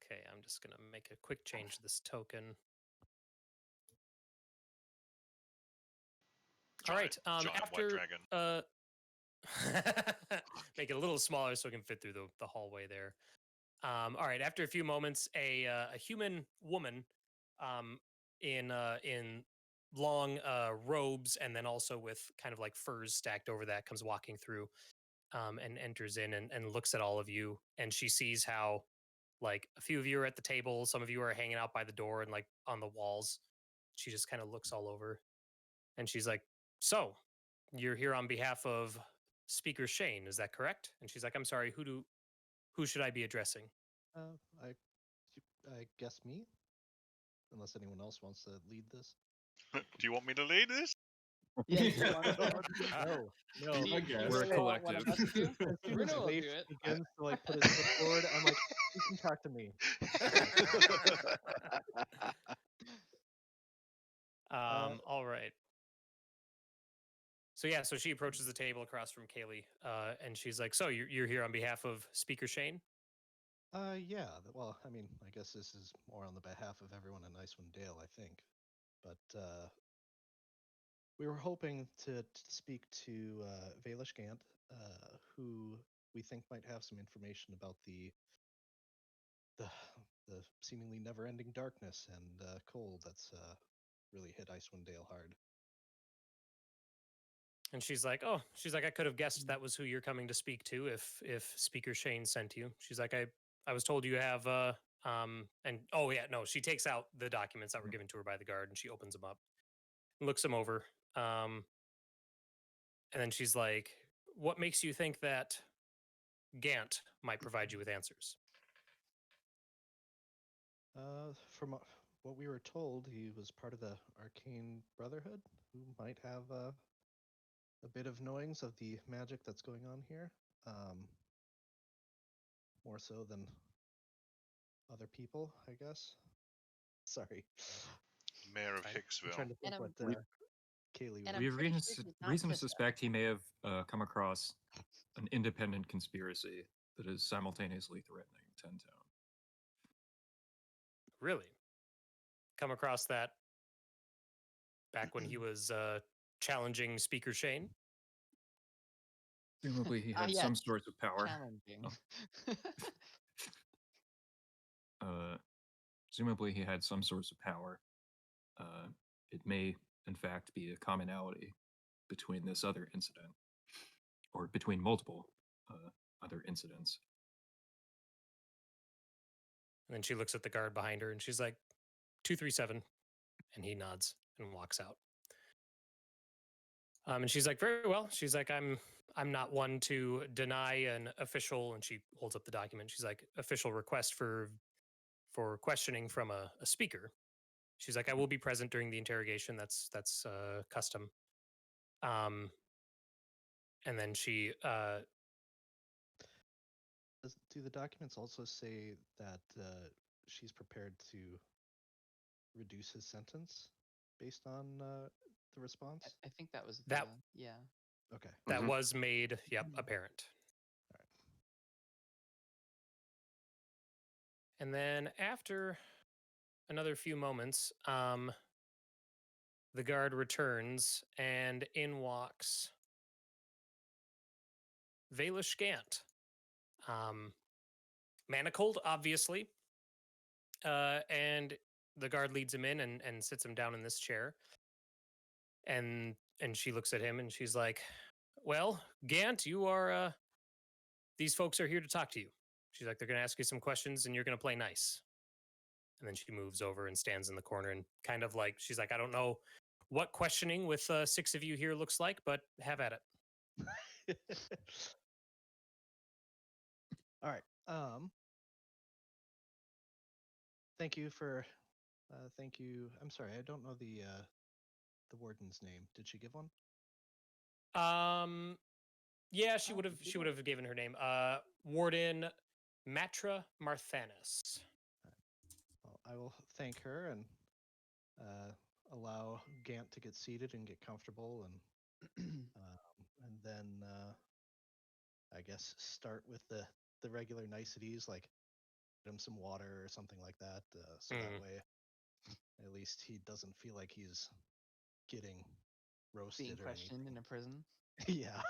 Okay, I'm just gonna make a quick change to this token. All right. Giant After white dragon. make it a little smaller so it can fit through the hallway there. All right. After a few moments, a human woman, in long robes and then also with kind of like furs stacked over that, comes walking through, and enters in and looks at all of you, and she sees how like a few of you are at the table, some of you are hanging out by the door and like on the walls. She just kind of looks all over, and she's like, "So, you're here on behalf of Speaker Shane, is that correct?" And she's like, "I'm sorry, who should I be addressing?" I guess me, unless anyone else wants to lead this. Do you want me to lead this? Yeah, No, I guess. We're a collective. As soon Rúna as will Leif do it. begins to like put his foot forward, I'm like, you can talk to me. All right. So yeah, so she approaches the table across from Cayleigh, and she's like, "So you're here on behalf of Speaker Shane?" Yeah. Well, I mean, I guess this is more on the behalf of everyone in Icewind Dale, I think. But we were hoping to speak to Vaelish Gant, who we think might have some information about the seemingly never-ending darkness and cold that's really hit Icewind Dale hard. And she's like, I could have guessed that was who you're coming to speak to if Speaker Shane sent you. She's like, I was told you have and oh yeah, no, she takes out the documents that were given to her by the guard and she opens them up, looks them over, and then she's like, "What makes you think that Gant might provide you with answers?" From what we were told, he was part of the Arcane Brotherhood, who might have a bit of knowings of the magic that's going on here, more so than other people, I guess. Sorry. Mayor of Fine. I'm Hicksville. trying to think And what Cayleigh and would. We have I'm pretty reason, sure he's not reason to just suspect he may have come across an independent conspiracy that is simultaneously threatening Tentown. Really? Come across that back when he was challenging Speaker Shane? Presumably he had yeah, some sorts of power. challenging. Presumably he had some sorts of power. It may, in fact, be a commonality between this other incident, or between multiple other incidents. And then she looks at the guard behind her and she's like, 237. And he nods and walks out. And she's like, "Very well." She's like, I'm not one to deny an official," and she holds up the document. She's like, "Official request for questioning from a speaker." She's like, "I will be present during the interrogation. That's custom." And then she Do the documents also say that she's prepared to reduce his sentence based on the response? I think that was That- yeah. Okay. that was made, apparent. All right. And then after another few moments, the guard returns and in walks Vaelish Gant. Manacled, obviously. And the guard leads him in and sits him down in this chair. And she looks at him and she's like, "Well, Gant, you are these folks are here to talk to you." She's like, "They're gonna ask you some questions and you're gonna play nice." And then she moves over and stands in the corner and kind of like, she's like, "I don't know what questioning with 6 of you here looks like, but have at it." All right. Thank you for. Thank you. I'm sorry, I don't know the warden's name. Did she give one? Yeah, she would have given her name. Warden Matra Marthannis. Well, I will thank her and allow Gant to get seated and get comfortable, and then I guess start with the regular niceties like, him some water or something like that, so that way, at least he doesn't feel like he's getting roasted Being or questioned in anything. a prison. Yeah.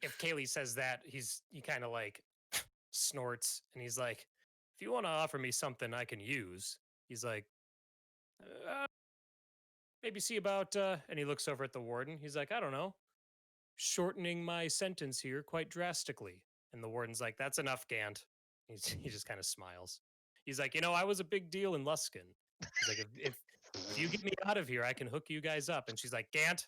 If Cayleigh says that, he kind of like snorts and he's like, if you want to offer me something I can use, he's like, maybe see about, and he looks over at the warden. He's like, I don't know, shortening my sentence here quite drastically. And the warden's like, that's enough, Gant. He just kind of smiles. He's like, I was a big deal in Luskin. He's like, if you get me out of here, I can hook you guys up. And she's like, Gant.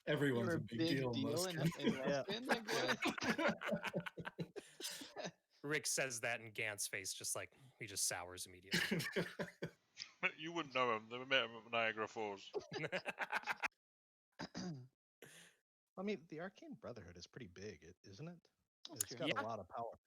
Everyone's You're a big deal in in Luskin. Yeah. Luskin, my boy. Rick says that in Gant's face, just like he just sours immediately. You wouldn't know him. Never met him at Niagara Falls. I mean, the Arcane Brotherhood is pretty big, isn't it? That's It's true. got a lot of power.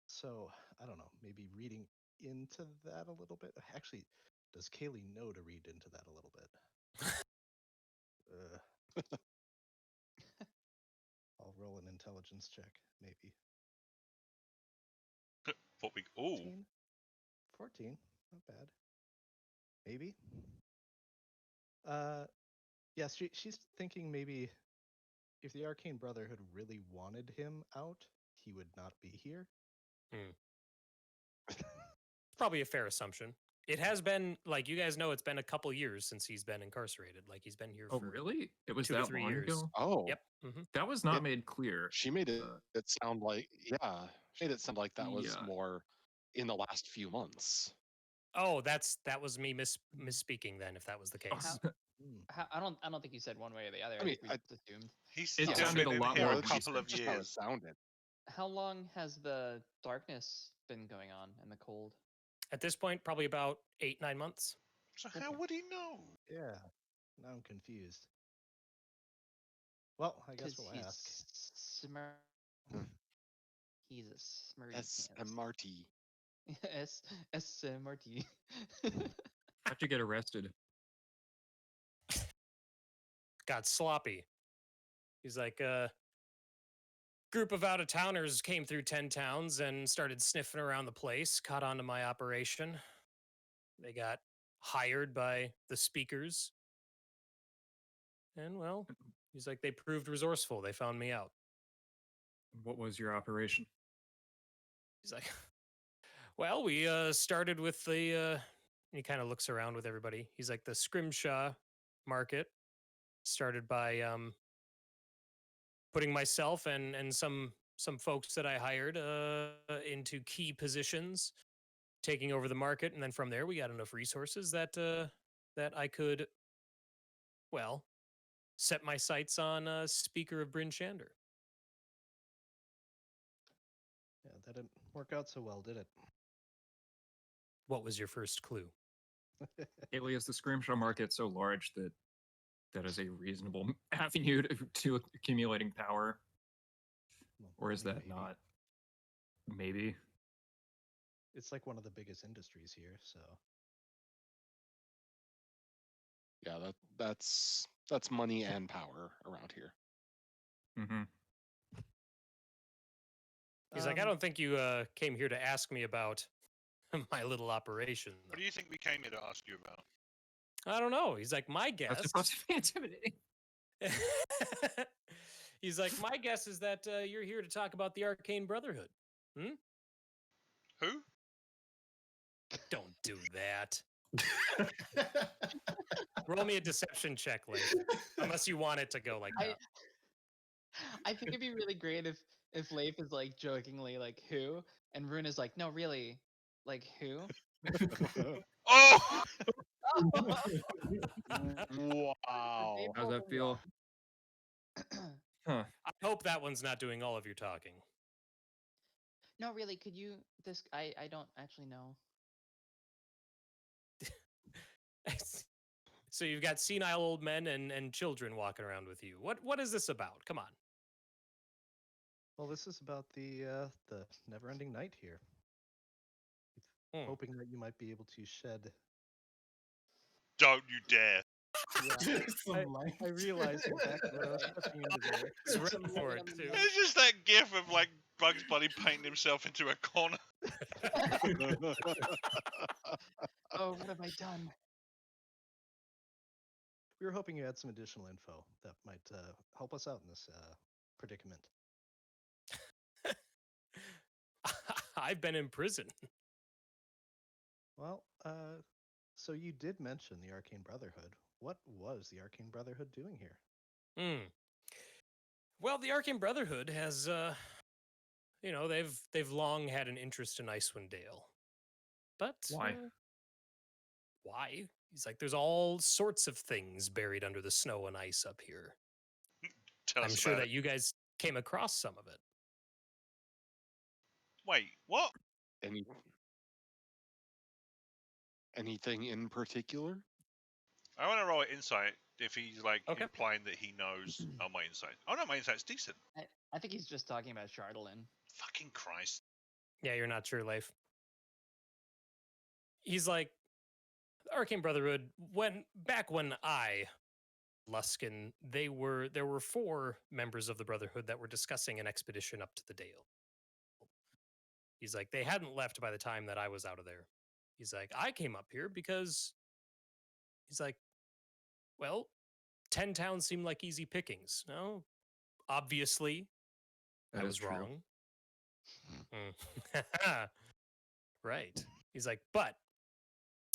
So I don't know, maybe reading into that a little bit. Actually, does Cayleigh know to read into that a little bit? I'll roll an intelligence check, maybe. What we? Oh, 14? 14, not bad. Maybe. Yes, she's thinking maybe if the Arcane Brotherhood really wanted him out, he would not be here. Probably a fair assumption. It has been, like, you guys know, it's been a couple years since he's been incarcerated. Like, he's been here Oh, for really? It was 2 to that 3 long years. ago? Oh, Yep. Mm-hmm. That was not It- made clear. she made it, Uh, it sound like, yeah, she made it sound like that was Yeah. more in the last few months. Oh, that was me misspeaking then, if that was the case. I don't think you said one way or the other. I mean, think we just assumed. he's It still sounded been a in lot here more a couple of just how it years. sounded. How long has the darkness been going on and the cold? At this point, probably about 8-9 months. So how would he know? Yeah, now I'm confused. Well, I guess 'Cause we'll ask. He's a smurdy SMRT. SMRT. How'd you get arrested? Got sloppy. He's like, group of out-of-towners came through 10 towns and started sniffing around the place, caught on to my operation. They got hired by the speakers. And, well, he's like, they proved resourceful. They found me out. What was your operation? He's like, well, we started with the, he kind of looks around with everybody. He's like, the Scrimshaw market started by putting myself and some folks that I hired into key positions, taking over the market, and then from there we got enough resources that that I could, well, set my sights on Speaker of Bryn Shander. Yeah, that didn't work out so well, did it? What was your first clue? Cayleigh, is the Scrimshaw market so large that that is a reasonable avenue to accumulating power? Well, Or is I mean, that maybe. not? Maybe. It's like one of the biggest industries here, so Yeah, that's money and power around here. Mm-hmm. He's like, I don't think you came here to ask me about my little operation. What do you think we came here to ask you about? I don't know. He's like, my guess. That's supposed to be intimidating. He's like, my guess is that you're here to talk about the Arcane Brotherhood. Who? Don't do that. Roll me a deception check, Leif. Unless you want it to go like that. I think it'd be really great if Leif is like jokingly like who, and Rúna's like, no, really, like who? Oh! Wow. How's that feel? Huh. I hope that one's not doing all of your talking. No, really, could you? This I don't actually know. So you've got senile old men and children walking around with you. What is this about? Come on. well, this is about the never-ending night here. Hmm. Hoping that you might be able to shed Don't you dare. Yeah, Some light. I realized exactly what I was pushing into there. He's Some ready for it light on the too. nose. It's just that gif of like Bugs Bunny painting himself into a corner. Oh, what have I done? We were hoping you had some additional info that might help us out in this predicament. I've been in prison. Well, so you did mention the Arcane Brotherhood. What was the Arcane Brotherhood doing here? Hmm. Well, the Arcane Brotherhood has, they've long had an interest in Icewind Dale, but Why? Why? He's like, there's all sorts of things buried under the snow and ice up here. Tell I'm us sure about that you guys came across some of it. Wait, what? Any anything in particular? I want to roll insight if he's like Okay. implying that he knows. Oh, my insight. Oh no, my insight's decent. I think he's just talking about Chardolin. Fucking Christ. Yeah, you're not sure, Leif. He's like, the Arcane Brotherhood, back when I, Luskin, there were 4 members of the Brotherhood that were discussing an expedition up to the Dale. He's like, they hadn't left by the time that I was out of there. He's like, I came up here because he's like, well, 10 towns seem like easy pickings. No, obviously, That I is was true. wrong. Right. He's like, but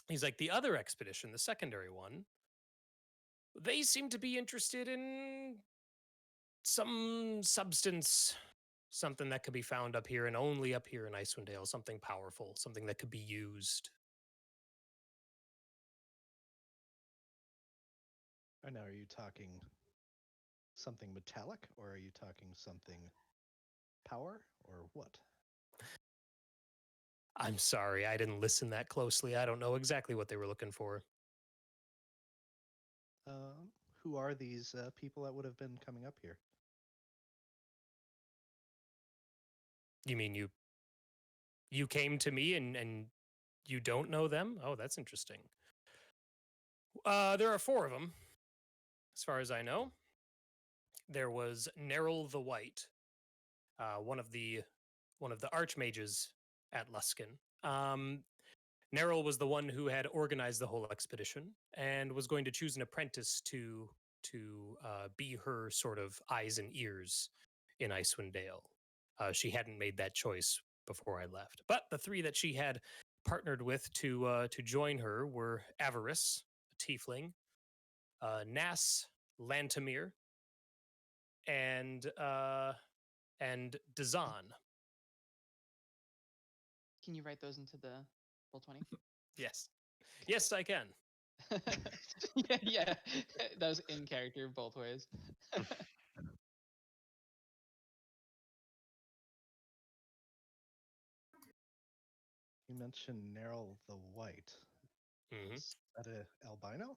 he's like, the other expedition, the secondary one, they seem to be interested in some substance, something that could be found up here and only up here in Icewind Dale, something powerful, something that could be used. I know, are you talking something metallic, or are you talking something power, or what? I'm sorry, I didn't listen that closely. I don't know exactly what they were looking for. Who are these people that would have been coming up here? You mean you came to me and you don't know them? Oh, that's interesting. There are 4 of them, as far as I know. There was Neril the White, one of the archmages at Luskin. Neril was the one who had organized the whole expedition and was going to choose an apprentice to be her sort of eyes and ears in Icewind Dale. She hadn't made that choice before I left, but the 3 that she had partnered with to join her were Avarice, a tiefling, Nas, Lantamir, and Dazan. Can you write those into the roll 20? Yes, I can. yeah, that was in character both ways. You mentioned Neril the White. Mhm. Is that a albino?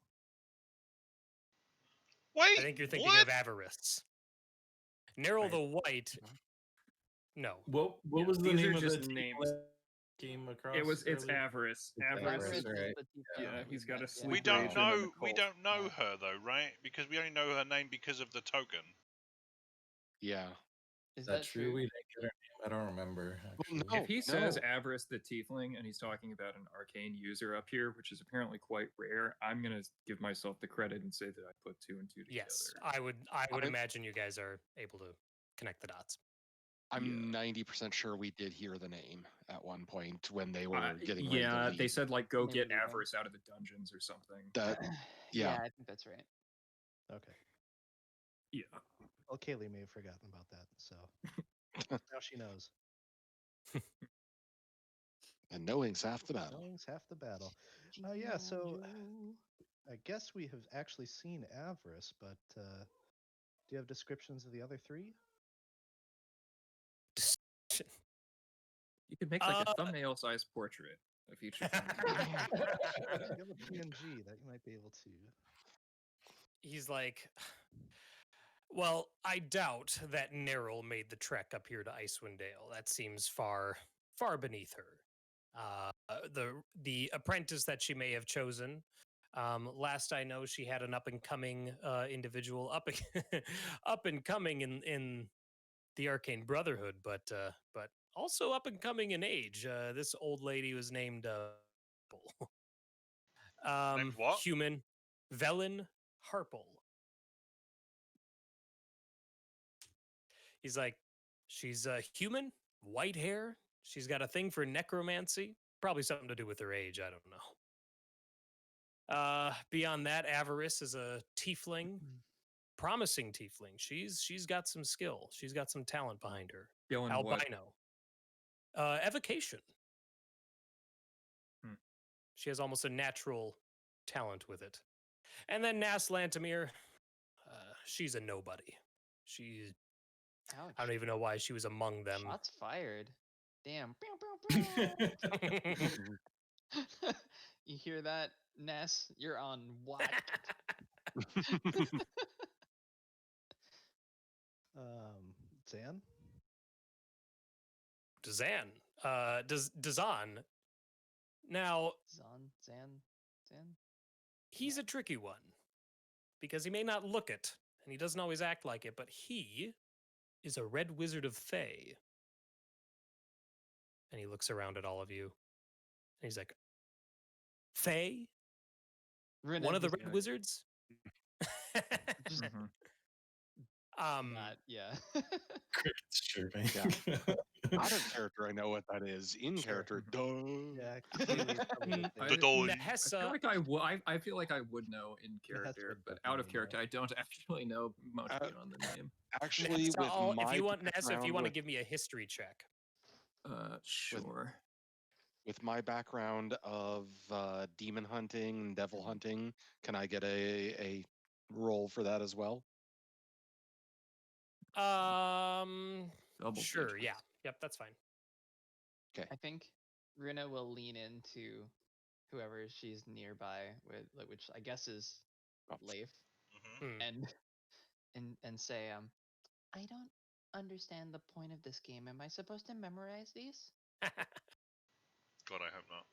Wait, I think you're thinking what? of Avarice. Neril the White. No. What Yeah, was the these name are of just the names. names came across? It's earlier? Avarice. It's Avarice. Avarice, Avarice is right. the tiefling Yeah, that he's we got a met, sleep We Sleep don't Raven and know. the We cult. don't know Yeah. her though, right? Because we only know her name because of the token. Yeah. Is Is that true? We didn't get her name. I don't remember. Actually. no. If he says no. Avarice the Tiefling and he's talking about an arcane user up here, which is apparently quite rare, I'm gonna give myself the credit and say that I put 2 and 2 together. Yes, I would I- imagine you guys are able to connect the dots. I'm 90% sure we did hear the name at one point when they were Uh, getting ready to yeah, leave. they said like go Maybe get leaving. Avarice out of the dungeons or something. that. Yeah, Yeah. I think that's right. Okay. Yeah. Well, Cayleigh may have forgotten about that, so now she knows. And knowing's half the battle. Knowing's half the battle. Yeah, so I guess we have actually seen Avarice, but do you have descriptions of the other 3? You could make like a Uh, thumbnail-sized portrait of each of them. You have a PNG that you might be able to. He's like, well, I doubt that Neril made the trek up here to Icewind Dale. That seems far beneath her. The apprentice that she may have chosen Last I know, she had an up and coming individual up and coming in the Arcane Brotherhood, but also up and coming in age. This old lady was named Named what? human Velen Harple. He's like, she's human, white hair. She's got a thing for necromancy. Probably something to do with her age. I don't know. Beyond that, Avarice is a tiefling, promising tiefling. She's got some skill. She's got some talent behind her. Skill in what? Albino. Evocation. She has almost a natural talent with it. And then Nas Lantamir, she's a nobody. She's Ouch. I don't even know why she was among them. Shots fired. Damn. You hear that, Ness? You're on what? Zan? Dazan. Now, Zan? he's a tricky one because he may not look it and he doesn't always act like it, but he is a red wizard of Thay. And he looks around at all of you and he's like, Thay? Rúna One of the just red wizards? Just not, yeah. It's chirping. Yeah. Out of character, I know what that is. In character, duh. Yeah, Cayleigh probably would The say- doll. I feel like I would know in character, would but out of definitely character, know. I don't actually know much beyond the name. Actually, Nessa, with my if you want background to give me a history check. Sure. with my background of demon hunting and devil hunting, can I get a roll for that as well? Double Sure, digits. yeah. Yep, that's fine. I think Rúna will lean into whoever she's nearby with, which I guess is Leif, Mhm. and say, I don't understand the point of this game. Am I supposed to memorize these? God, I hope not.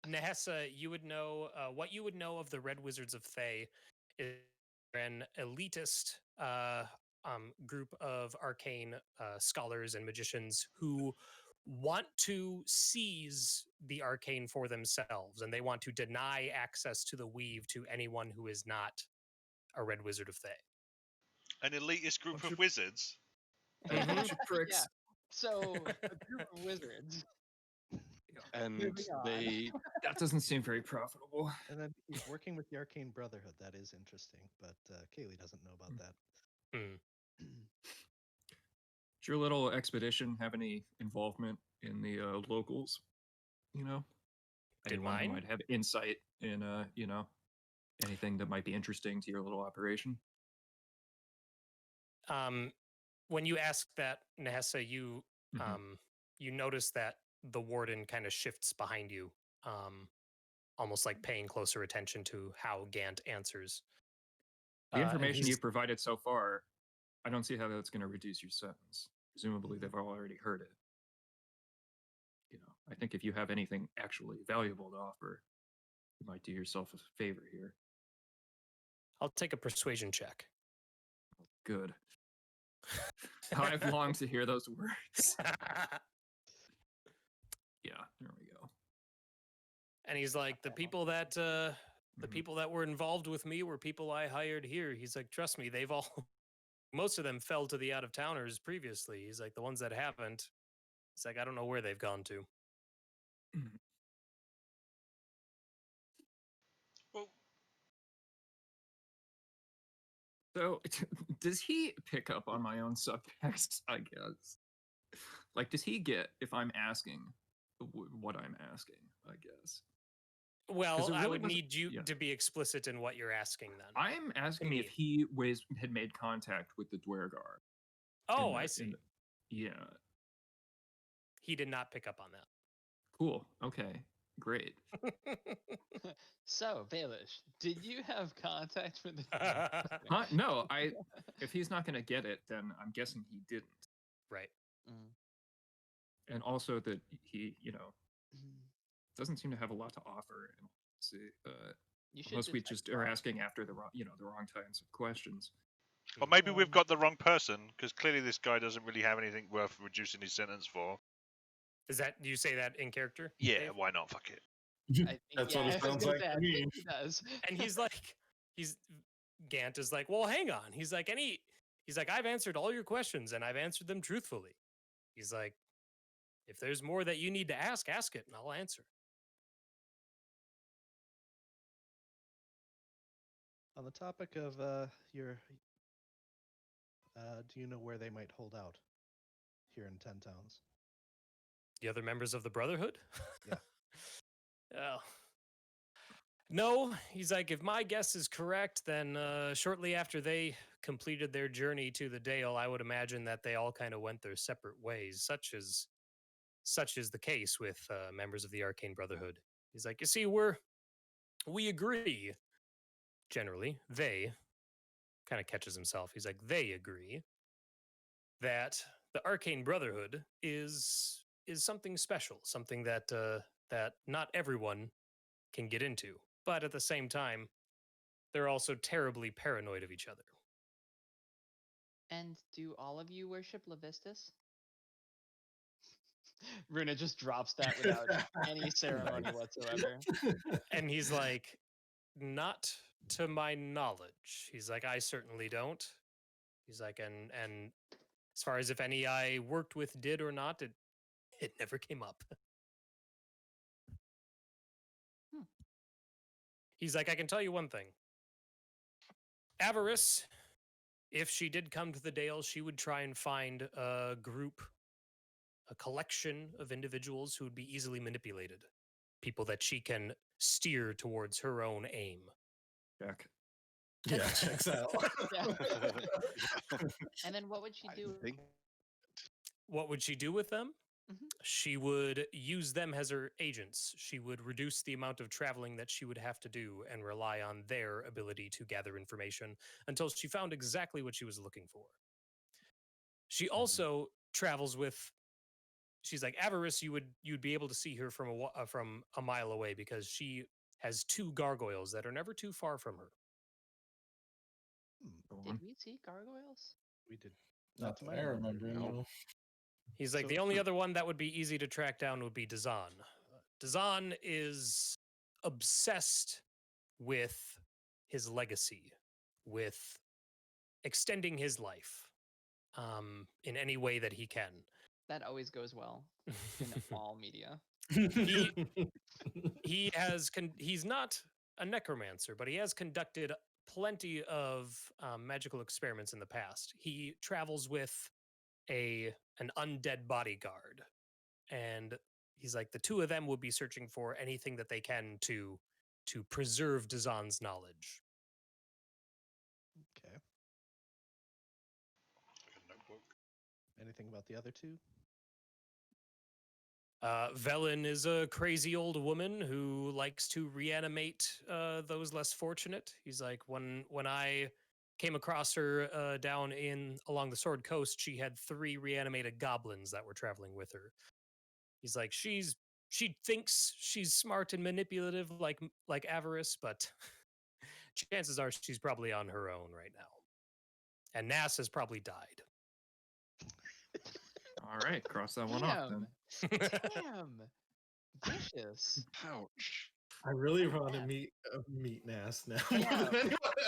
Nahesa, you would know what you would know of the Red Wizards of Thay is an elitist group of arcane scholars and magicians who want to seize the arcane for themselves, and they want to deny access to the weave to anyone who is not a Red Wizard of Thay. An elitist group Bunch of of- wizards. Bunch of pricks. Yeah. So a group of wizards. And Moving on. they That doesn't seem very profitable. And then he's working with the Arcane Brotherhood. That is interesting, but Cayleigh doesn't know about that. Does your little expedition have any involvement in the locals? You know, Did anyone who mine? might have insight in anything that might be interesting to your little operation? When you ask that, Nahesa, you Mhm. you notice that the warden kind of shifts behind you, almost like paying closer attention to how Gant answers. The And information he's- you've provided so far, I don't see how that's going to reduce your sentence. Presumably, they've already heard it. You know, I think if you have anything actually valuable to offer, you might do yourself a favor here. I'll take a persuasion check. Good. I've longed to hear those words. Yeah, there we go. And he's like, the people that the Mhm. people that were involved with me were people I hired here. He's like, trust me, they've all most of them fell to the out of towners previously. He's like, the ones that haven't, it's like, I don't know where they've gone to. Well, So, does he pick up on my own subtext? I guess. Like, does he get if I'm asking what I'm asking? I guess. Well, it I really would wasn't- need you yeah. to be explicit in what you're asking then. I'm asking me. if he had made contact with the Dwergar. Oh, in I the- see. in the- yeah. He did not pick up on that. Cool. Okay. Great. So, Vaelish, did you have contact with the Huh? No, if he's not going to get it, then I'm guessing he didn't. Right. Mm. And also that he, doesn't seem to have a lot to offer. And see, You should unless we detect just are that. asking after the wrong, the wrong kinds of questions. Or maybe we've Um, got the wrong person, because clearly this guy doesn't really have anything worth reducing his sentence for. Is that, do you say that in character? Yeah, Dave? why not? Fuck it. I think, That's yeah, what I it was sounds gonna like say, to I me. think he does. And he's Gant is like, well, hang on. He's like, I've answered all your questions and I've answered them truthfully. He's like, if there's more that you need to ask it and I'll answer. On the topic of your, do you know where they might hold out here in 10 Towns? The other members of the Brotherhood? Yeah. Oh. No, he's like, if my guess is correct, then shortly after they completed their journey to the Dale, I would imagine that they all kind of went their separate ways. Such is the case with members of the Arcane Brotherhood. He's like, you see, we agree. Generally, they kind of catches himself. He's like, they agree that the Arcane Brotherhood is something special, something that that not everyone can get into. But at the same time, they're also terribly paranoid of each other. And do all of you worship Levistus? Rúna just drops that without any ceremony whatsoever. And he's like, not to my knowledge. He's like, I certainly don't. He's like, and as far as if any I worked with did or not, it never came up. He's like, I can tell you one thing. Avarice, if she did come to the Dale, she would try and find a group, a collection of individuals who would be easily manipulated. People that she can steer towards her own aim. Check. Yeah, checks out. Yeah. And then what would she do? What would she do with them? Mhm. She would use them as her agents. She would reduce the amount of traveling that she would have to do and rely on their ability to gather information until she found exactly what she was looking for. She also travels with. She's like Avarice. You'd be able to see her from a mile away because she has 2 gargoyles that are never too far from her. Go Did on. we see gargoyles? We did Not that I remember. No. He's like, So- the only other one that would be easy to track down would be Dazan. Dazan is obsessed with his legacy, with extending his life in any way that he can. That always goes well in all media. He's not a necromancer, but he has conducted plenty of magical experiments in the past. He travels with an undead bodyguard, and he's like, the 2 of them would be searching for anything that they can to preserve Dazan's knowledge. Okay. Notebook. Anything about the other 2? Velen is a crazy old woman who likes to reanimate those less fortunate. He's like, when I came across her down along the Sword Coast, she had 3 reanimated goblins that were traveling with her. He's like, she thinks she's smart and manipulative like Avarice, but chances are she's probably on her own right now. And Nas has probably died. All right, cross that one off then. Damn. Vicious. Ouch. I really want to meet Nas now. Yeah.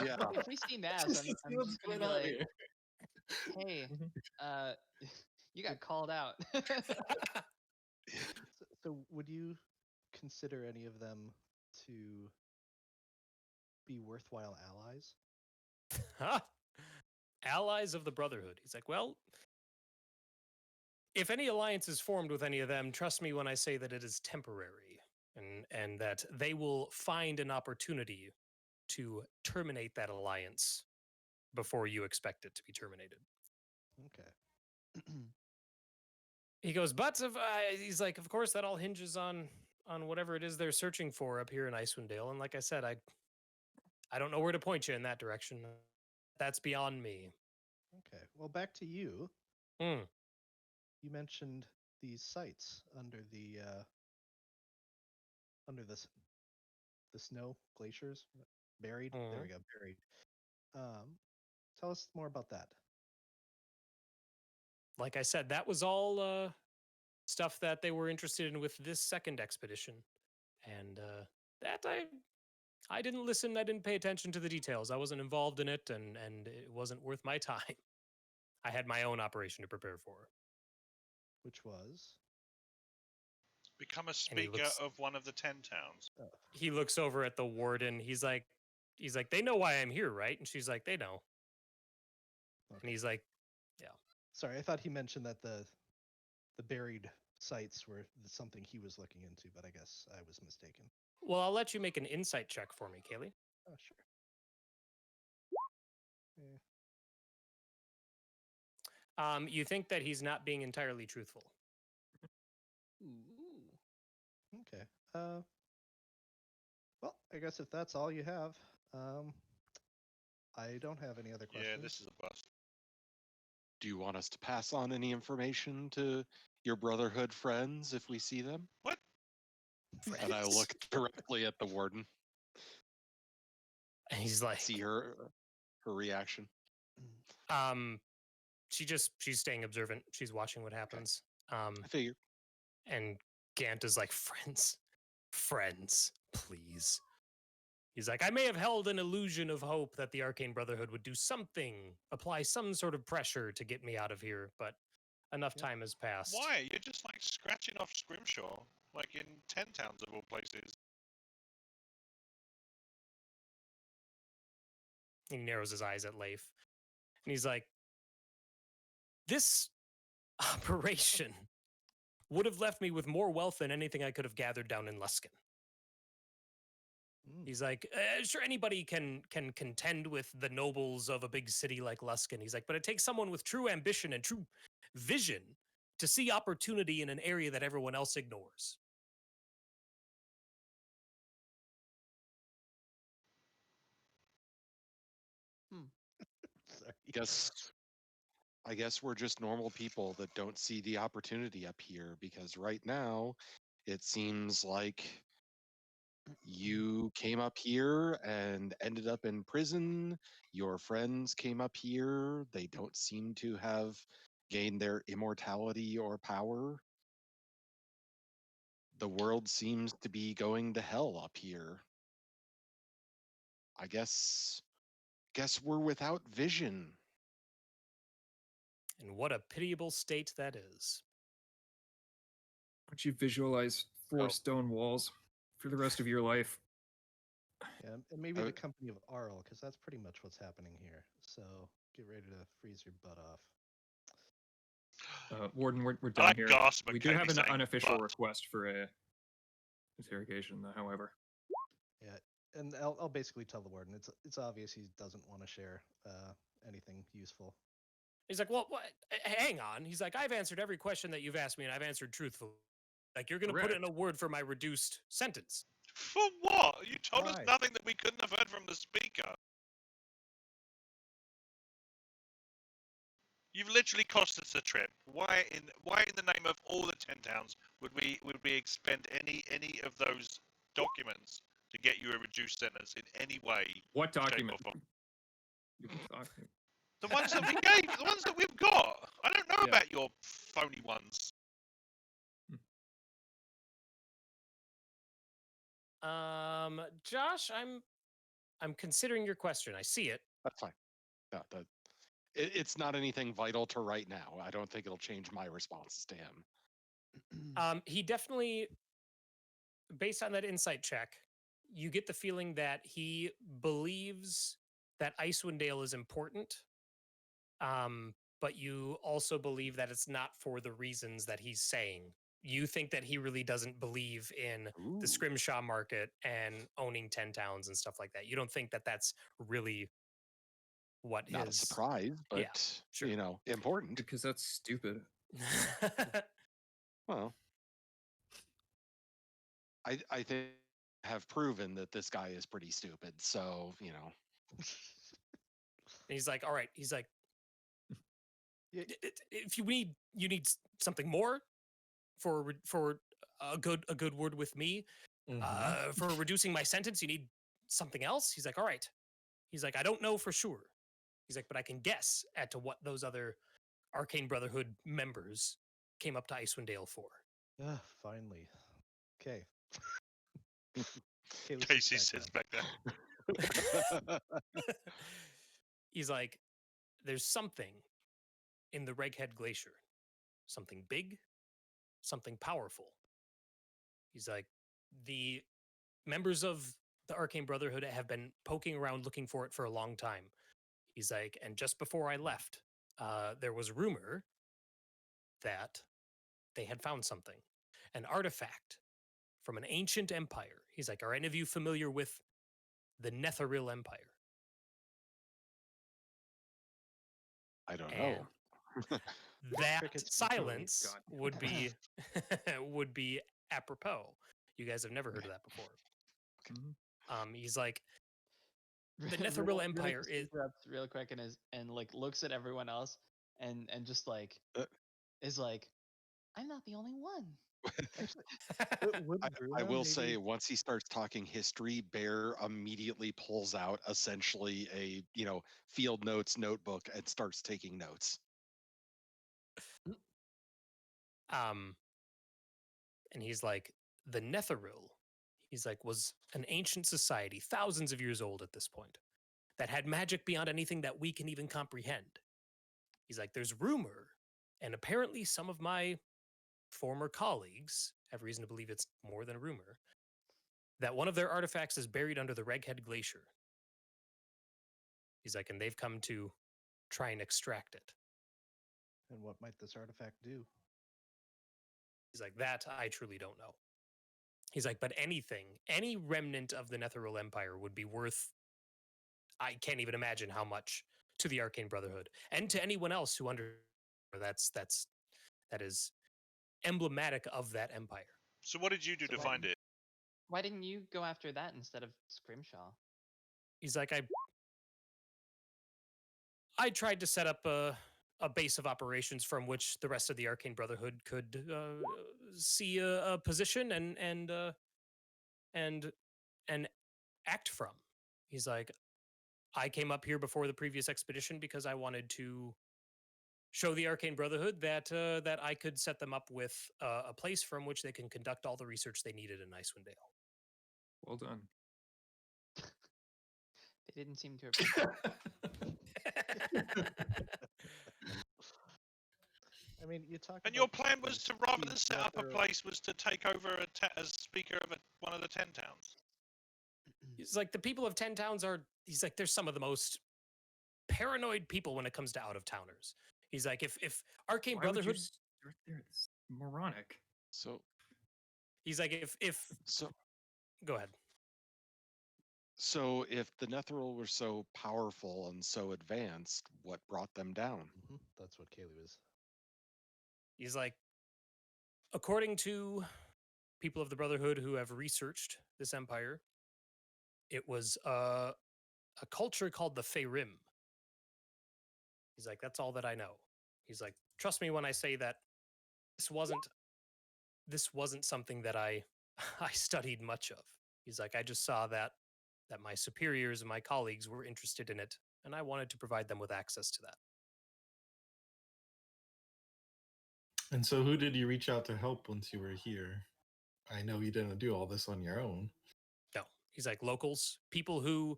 Yeah. If we see Nas, I'm See just what's gonna be going on like, here. hey, you got called out. So would you consider any of them to be worthwhile allies? Huh? Allies of the Brotherhood. He's like, well, if any alliance is formed with any of them, trust me when I say that it is temporary, and that they will find an opportunity to terminate that alliance before you expect it to be terminated. Okay. He goes, but he's like, of course, that all hinges on whatever it is they're searching for up here in Icewind Dale. And like I said, I don't know where to point you in that direction. That's beyond me. Okay. Well, back to you. Hmm. You mentioned these sites under the under the snow glaciers, buried. There we go, buried. Tell us more about that. Like I said, that was all stuff that they were interested in with this second expedition, and that I didn't listen. I didn't pay attention to the details. I wasn't involved in it, and it wasn't worth my time. I had my own operation to prepare for. Which was? Become a And he speaker looks- of one of the 10 towns. He looks over at the warden. He's like, they know why I'm here, right? And she's like, they know. And Okay. he's like, Sorry, I thought he mentioned that the buried sites were something he was looking into, but I guess I was mistaken. well, I'll let you make an insight check for me, Cayleigh. Oh, sure. Yeah. You think that he's not being entirely truthful. Okay. Well, I guess if that's all you have, I don't have any other questions. Yeah, this is a bust. Do you want us to pass on any information to your Brotherhood friends if we see them? What? And I look directly at the warden, And he's like, see her reaction. she's staying observant. She's watching what happens. I figure. And Gant is like, friends, please. He's like, I may have held an illusion of hope that the Arcane Brotherhood would do something, apply some sort of pressure to get me out of here, but enough time has passed. Why? You're just like scratching off Scrimshaw, like in 10 towns of all places. He narrows his eyes at Leif. And he's like, this operation would have left me with more wealth than anything I could have gathered down in Luskan. He's like, sure, anybody can contend with the nobles of a big city like Luskan. He's like, but it takes someone with true ambition and true vision to see opportunity in an area that everyone else ignores. Sorry. I guess we're just normal people that don't see the opportunity up here, because right now it seems like you came up here and ended up in prison. Your friends came up here. They don't seem to have gained their immortality or power. The world seems to be going to hell up here. I guess we're without vision. And what a pitiable state that is. Don't you visualize four Oh. stone walls for the rest of your life? Yeah, and maybe Uh, the company of Arl, because that's pretty much what's happening here. So get ready to freeze your butt off. Warden, we're I done like here. gasp at We do Cayleigh have an saying, unofficial "But." request for a interrogation, however. Yeah, and I'll basically tell the warden it's obvious he doesn't want to share anything useful. He's like, well, what? Hang on. He's like, I've answered every question that you've asked me, and I've answered truthfully. Like, you're going to put in a word for my reduced sentence. For what? You told us Why? nothing that we couldn't have heard from the speaker. You've literally cost us a trip. Why in the name of all the 10 towns would we expend any of those documents to get you a reduced sentence in any way? What shape, or document? form? Document. The ones that we gave, the ones that we've got. I don't know Yeah. about your phony ones. Josh, I'm considering your question. I see it. That's fine. No, it's not anything vital to right now. I don't think it'll change my responses to him. He definitely, based on that insight check, you get the feeling that he believes that Icewind Dale is important. But you also believe that it's not for the reasons that he's saying. You think that he really doesn't believe in the Scrimshaw market and owning 10 towns and stuff like that. You don't think that that's really what Not a his... surprise, but Yeah, sure. important. Because that's stupid. Well, I think have proven that this guy is pretty stupid. So And he's like, all right. He's like, Yeah. if you need something more for a good word with me, For reducing my sentence, you need something else? He's like, all right. He's like, I don't know for sure. He's like, but I can guess at to what those other Arcane Brotherhood members came up to Icewind Dale for. Finally. Okay. Casey sits back there. He's like, there's something in the Reghead Glacier. Something big, something powerful. He's like, the members of the Arcane Brotherhood have been poking around looking for it for a long time. He's like, and just before I left, there was rumor that they had found something, an artifact from an ancient empire. He's like, are any of you familiar with the Netheril Empire? I don't know. That Crickets silence God. would be would be apropos. You guys have never heard of that before. Mhm. He's like, the Runa Netheril Empire just is interrupts real quick and like looks at everyone else and just like is like, I'm not the only one. I will say, once he starts talking history, Bear immediately pulls out essentially a field notes notebook and starts taking notes. And he's like, the Netheril, he's like, was an ancient society, thousands of years old at this point, that had magic beyond anything that we can even comprehend. He's like, there's rumor, and apparently some of my former colleagues have reason to believe it's more than a rumor, that one of their artifacts is buried under the Reghead Glacier. He's like, and they've come to try and extract it. And what might this artifact do? He's like, that I truly don't know. He's like, but anything, any remnant of the Netheril Empire would be worth, I can't even imagine how much to the Arcane Brotherhood and to anyone else who that is emblematic of that empire. So what did you do So to find it? Why didn't you go after that instead of Scrimshaw? He's like, I tried to set up a base of operations from which the rest of the Arcane Brotherhood could see a position and act from. He's like, I came up here before the previous expedition because I wanted to show the Arcane Brotherhood that I could set them up with a place from which they can conduct all the research they needed in Icewind Dale. Well done. They didn't seem to appreciate I mean, you talk. And about your plan was to, rather the than set up a Nether- place, was to take over as speaker of one of the 10 towns. He's like, the people of 10 towns are, he's like, they're some of the most paranoid people when it comes to out-of-towners. He's like, if Arcane Why would you Brotherhood, start there? It's moronic. he's like, if So go ahead. So if the Netheril were so powerful and so advanced, what brought them down? That's what Cayleigh was. He's like, according to people of the Brotherhood who have researched this empire, it was a culture called the Feyrim. He's like, that's all that I know. He's like, trust me when I say that this wasn't something that I studied much of. He's like, I just saw that my superiors and my colleagues were interested in it, and I wanted to provide them with access to that. And so, who did you reach out to help once you were here? I know you didn't do all this on your own. No, he's like, locals, people who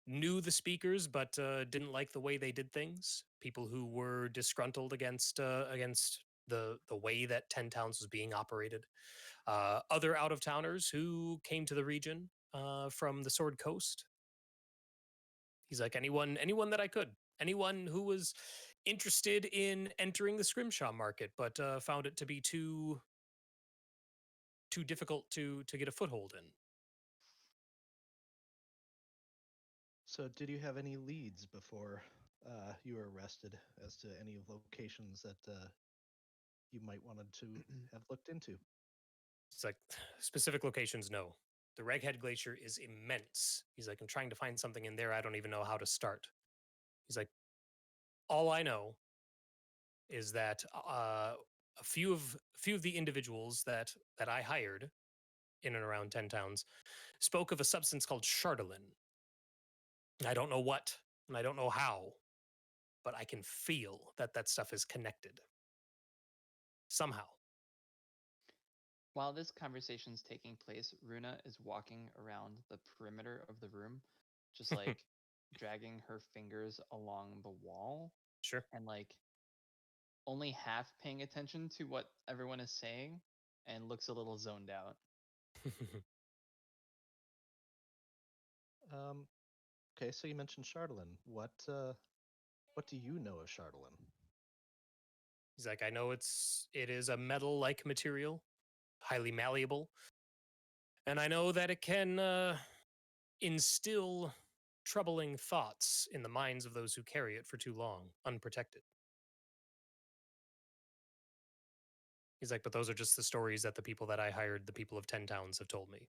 knew the speakers but didn't like the way they did things, people who were disgruntled against the way that 10 Towns was being operated, other out-of-towners who came to the region from the Sword Coast. He's like, anyone that I could, anyone who was interested in entering the Scrimshaw market but found it to be too difficult to get a foothold in. So, did you have any leads before you were arrested as to any locations that you might wanted to have looked into? It's like, specific locations, no. The Reghead Glacier is immense. He's like, I'm trying to find something in there. I don't even know how to start. He's like, all I know is that a few of the individuals that I hired in and around 10 towns spoke of a substance called Chardolin. I don't know what, and I don't know how, but I can feel that that stuff is connected. Somehow. While this conversation's taking place, Rúna is walking around the perimeter of the room, just like dragging her fingers along the wall Sure. and like only half paying attention to what everyone is saying and looks a little zoned out. Okay, so you mentioned Chardolin. What do you know of Chardolin? He's like, I know it is a metal-like material, highly malleable, and I know that it can instill troubling thoughts in the minds of those who carry it for too long, unprotected. He's like, but those are just the stories that the people that I hired, the people of 10 towns, have told me.